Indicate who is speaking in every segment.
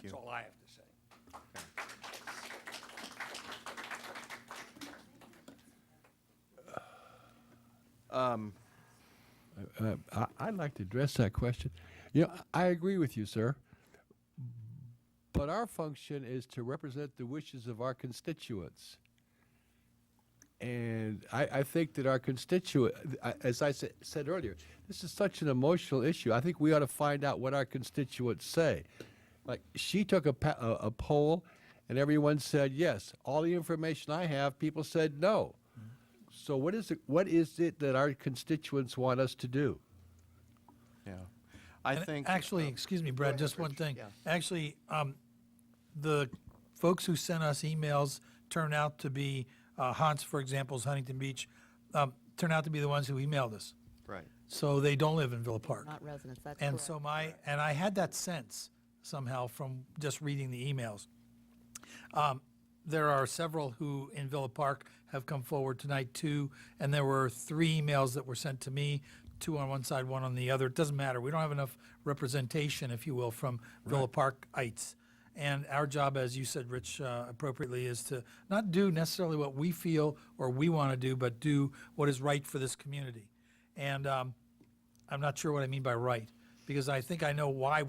Speaker 1: That's all I have to say.
Speaker 2: I'd like to address that question. You know, I agree with you, sir. But our function is to represent the wishes of our constituents. And I think that our constituent, as I said earlier, this is such an emotional issue. I think we ought to find out what our constituents say. Like, she took a poll, and everyone said yes. All the information I have, people said no. So what is it that our constituents want us to do?
Speaker 3: Yeah. I
Speaker 4: And
Speaker 3: think.
Speaker 4: actually, excuse me, Brad,
Speaker 3: ahead,
Speaker 4: just one
Speaker 3: Rich.
Speaker 4: thing.
Speaker 3: Yeah.
Speaker 4: Actually, the folks who sent us emails turned out to be, Hans, for example, is Huntington Beach, turned out to be the ones who emailed us.
Speaker 3: Right.
Speaker 4: So they don't live in Villa Park.
Speaker 5: Not residents, that's
Speaker 4: And
Speaker 5: correct.
Speaker 4: so and I had that sense somehow from just reading the emails. There are several who in Villa Park have come forward tonight too, and there were 3 emails that were sent to me, 2 on one side, 1 on the other. It doesn't matter. We don't have enough representation, if you will, from Villa Parkites. And our job, as you said, Rich, appropriately, is to not do necessarily what we feel or we want to do, but do what is right for this community. And I'm not sure what I mean by right, because I think I know why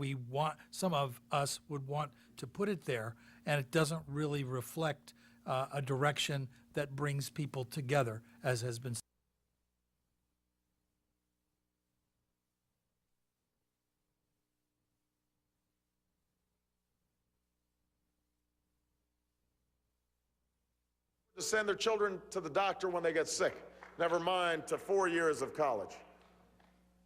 Speaker 4: some of us would want to put it there, and it doesn't really reflect a direction that brings people together, as has been said.
Speaker 6: To send their children to the doctor when they get sick, never mind to 4 years of college.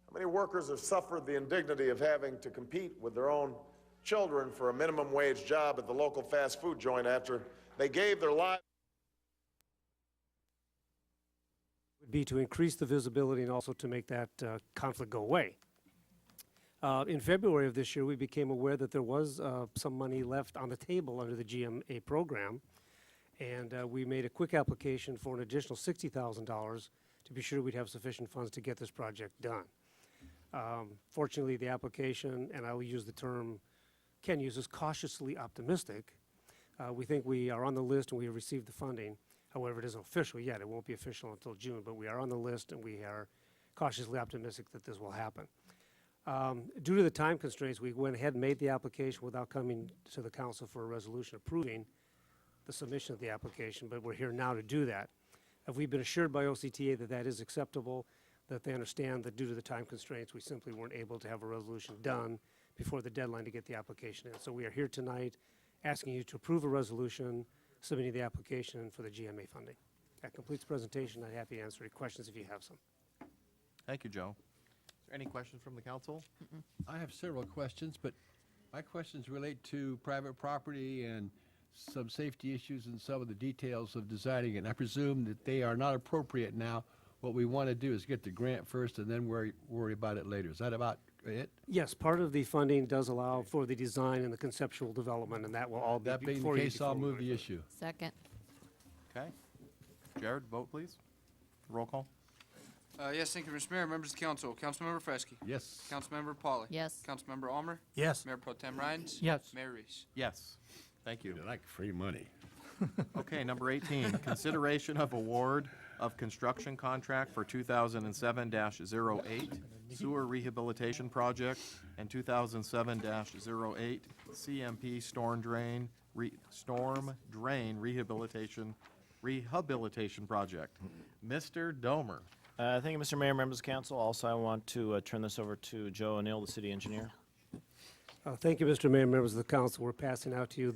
Speaker 6: How many workers have suffered the indignity of having to compete with their own children for a minimum wage job at the local fast food joint after they gave their lives?
Speaker 7: Would be to increase the visibility and also to make that conflict go away. In February of this year, we became aware that there was some money left on the table under the GMA program, and we made a quick application for an additional $60,000 to be sure we'd have sufficient funds to get this project done. Fortunately, the application, and I will use the term Ken uses, cautiously optimistic. We think we are on the list and we have received the funding. However, it isn't official yet. It won't be official until June, but we are on the list and we are cautiously optimistic that this will happen. Due to the time constraints, we went ahead and made the application without coming to the council for a resolution approving the submission of the application, but we're here now to do that. Have we been assured by OCTA that that is acceptable, that they understand that due to the time constraints, we simply weren't able to have a resolution done before the deadline to get the application in. So we are here tonight asking you to approve a resolution submitting the application for the GMA funding. That completes the presentation. I'm happy to answer any questions if you have some.
Speaker 3: Thank you, Joe. Is there any questions from the council?
Speaker 2: I have several questions, but my questions relate to private property and some safety issues and some of the details of designing it. And I presume that they are not appropriate now. What we want to do is get the grant first and then worry about it later. Is that about it?
Speaker 7: Yes, part of the funding does allow for the design and the conceptual development, and that will all be
Speaker 2: That being
Speaker 7: before
Speaker 2: the
Speaker 7: you.
Speaker 2: case, I'll
Speaker 7: before we
Speaker 2: move
Speaker 7: go
Speaker 2: the
Speaker 7: any
Speaker 2: issue.
Speaker 5: Second.
Speaker 3: Okay. Jared, vote, please. Roll call.
Speaker 8: Yes, thank you, Mr. Mayor, members of the council. Councilmember Fresky.
Speaker 2: Yes.
Speaker 8: Councilmember Pauly.
Speaker 5: Yes.
Speaker 8: Councilmember Almer.
Speaker 4: Yes.
Speaker 8: Mayor Pro Tem Rhines.
Speaker 4: Yes.
Speaker 8: Mayor Reese.
Speaker 3: Yes. Thank you.
Speaker 2: You like free money.
Speaker 3: Okay, number 18, consideration of award of construction contract for 2007-08 sewer rehabilitation project and 2007-08 CMP storm drain rehabilitation project. Mr. Domer.
Speaker 9: Thank you, Mr. Mayor, members of council. Also, I want to turn this over to Joe O'Neill, the city engineer.
Speaker 7: Thank you, Mr. Mayor, members of the council. We're passing out to you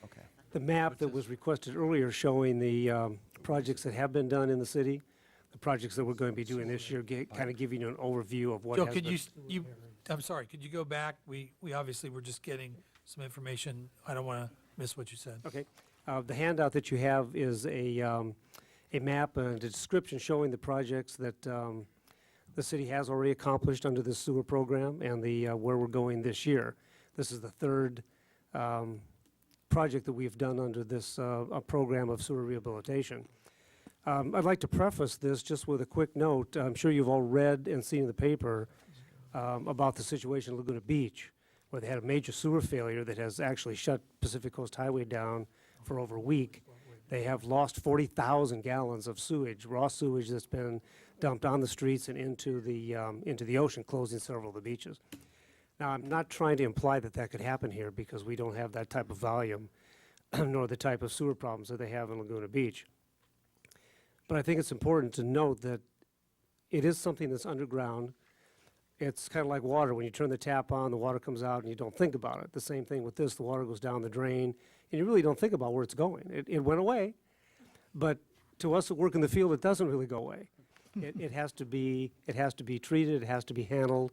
Speaker 3: Okay.
Speaker 7: the map that was requested earlier showing the projects that have been done in the city, the projects that we're going to be doing this year, kind of giving you an overview of what
Speaker 4: Joe,
Speaker 7: has
Speaker 4: could
Speaker 7: been.
Speaker 4: I'm sorry, could you go back? We obviously were just getting some information. I don't want to miss what you said.
Speaker 7: Okay. The handout that you have is a map and a description showing the projects that the city has already accomplished under the sewer program and where we're going this year. This is the third project that we've done under this program of sewer rehabilitation. I'd like to preface this just with a quick note. I'm sure you've all read and seen in the paper about the situation at Laguna Beach. where they had a major sewer failure that has actually shut Pacific Coast Highway down for over a week. They have lost 40,000 gallons of sewage, raw sewage that's been dumped on the streets and into the ocean, closing several of the beaches. Now, I'm not trying to imply that that could happen here because we don't have that type of volume nor the type of sewer problems that they have in Laguna Beach. But I think it's important to note that it is something that's underground. It's kind of like water. When you turn the tap on, the water comes out and you don't think about it. The same thing with this. The water goes down the drain and you really don't think about where it's going. It went away, but to us that work in the field, it doesn't really go away. It has to be treated, it has to be handled,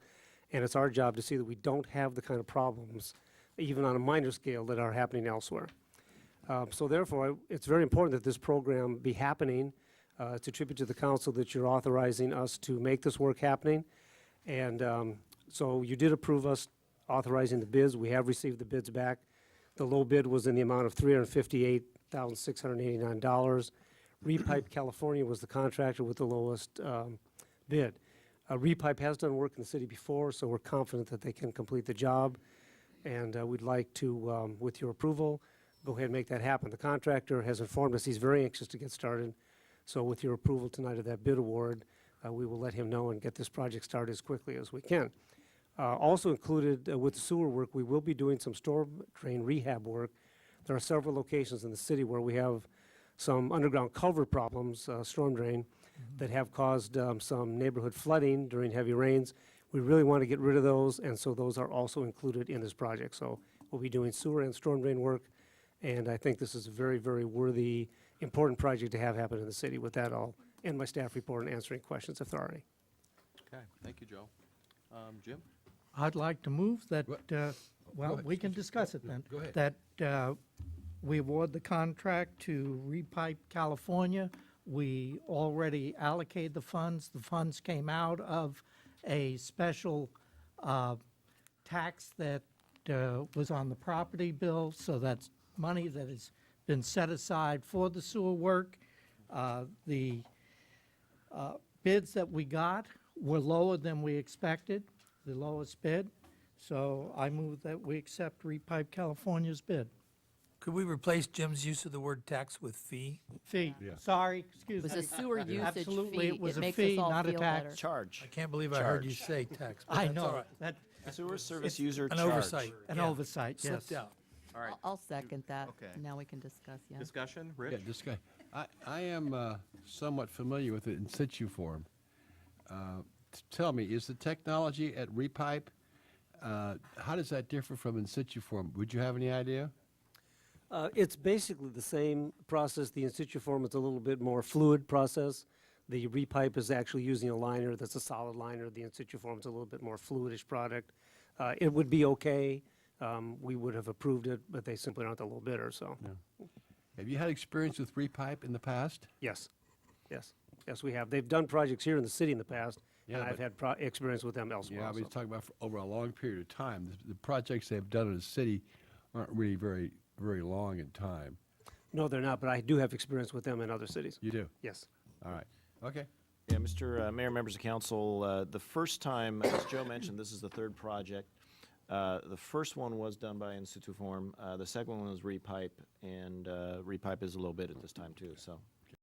Speaker 7: and it's our job to see that we don't have the kind of problems, even on a minor scale, that are happening elsewhere. So therefore, it's very important that this program be happening. It's a tribute to the council that you're authorizing us to make this work happening. And so you did approve us authorizing the bids. We have received the bids back. The low bid was in the amount of $358,689. Repipe California was the contractor with the lowest bid. Repipe has done work in the city before, so we're confident that they can complete the job. And we'd like to, with your approval, go ahead and make that happen. The contractor has informed us he's very anxious to get started. So with your approval tonight of that bid award, we will let him know and get this project started as quickly as we can. Also included with the sewer work, we will be doing some storm drain rehab work. There are several locations in the city where we have some underground culvert problems, storm drain, that have caused some neighborhood flooding during heavy rains. We really want to get rid of those, and so those are also included in this project. So we'll be doing sewer and storm drain work, and I think this is a very, very worthy, important project to have happen in the city. With that, I'll end my staff report and answering questions if there are any.
Speaker 3: Okay, thank you, Joe. Jim?
Speaker 5: I'd like to move that,
Speaker 2: What?
Speaker 5: well,
Speaker 2: ahead.
Speaker 5: we can discuss it then.
Speaker 2: Go ahead.
Speaker 5: That we award the contract to Repipe California. We already allocated the funds. The funds came out of a special tax that was on the property bill, so that's money that has been set aside for the sewer work. The bids that we got were lower than we expected, the lowest bid. So I move that we accept Repipe California's bid.
Speaker 4: Could we replace Jim's use of the word tax with fee?
Speaker 5: Fee,
Speaker 2: Yeah.
Speaker 5: sorry, excuse
Speaker 10: It
Speaker 5: me.
Speaker 10: was a sewer usage
Speaker 5: Absolutely,
Speaker 10: fee.
Speaker 5: it was a
Speaker 10: makes
Speaker 5: fee,
Speaker 10: us all
Speaker 5: not a
Speaker 10: feel
Speaker 5: tax.
Speaker 10: better.
Speaker 9: Charge.
Speaker 4: I can't believe I heard you
Speaker 9: Charge.
Speaker 4: say tax, but
Speaker 5: I
Speaker 4: that's all
Speaker 5: know,
Speaker 4: right.
Speaker 5: that,
Speaker 9: Sewer service
Speaker 5: it's
Speaker 9: user
Speaker 4: An
Speaker 9: charge.
Speaker 4: oversight.
Speaker 5: an
Speaker 4: Yeah.
Speaker 5: oversight, yes.
Speaker 4: Slipped out.
Speaker 3: All right,
Speaker 10: I'll second that.
Speaker 3: Okay.
Speaker 10: Now we can discuss, yeah.
Speaker 3: discussion,
Speaker 2: Yeah,
Speaker 3: Rich?
Speaker 2: this guy. I am somewhat familiar with it in situ form. Tell me, is the technology at Repipe, how does that differ from in situ form? Would you have any idea?
Speaker 7: It's basically the same process. The in situ form is a little bit more fluid process. The repipe is actually using a liner that's a solid liner. The in situ form is a little bit more fluidish product. It would be okay. We would have approved it, but they simply aren't the low bidder, so.
Speaker 2: Have you had experience with Repipe in the past?
Speaker 7: Yes, yes, yes, we have. They've done projects here in the city in the past,
Speaker 2: Yeah,
Speaker 7: and I've
Speaker 2: but-
Speaker 7: had experience with them elsewhere
Speaker 2: Yeah, I was
Speaker 7: also.
Speaker 2: talking about for over a long period of time. The projects they've done in the city aren't really very, very long in time.
Speaker 7: No, they're not, but I do have experience with them in other cities.
Speaker 2: You do?
Speaker 7: Yes.
Speaker 2: All right. Okay.
Speaker 9: Yeah, Mr. Mayor, members of council, the first time, as Joe mentioned, this is the third project. The first one was done by in situ form. The second one was Repipe, and Repipe is a little bit at this time too, so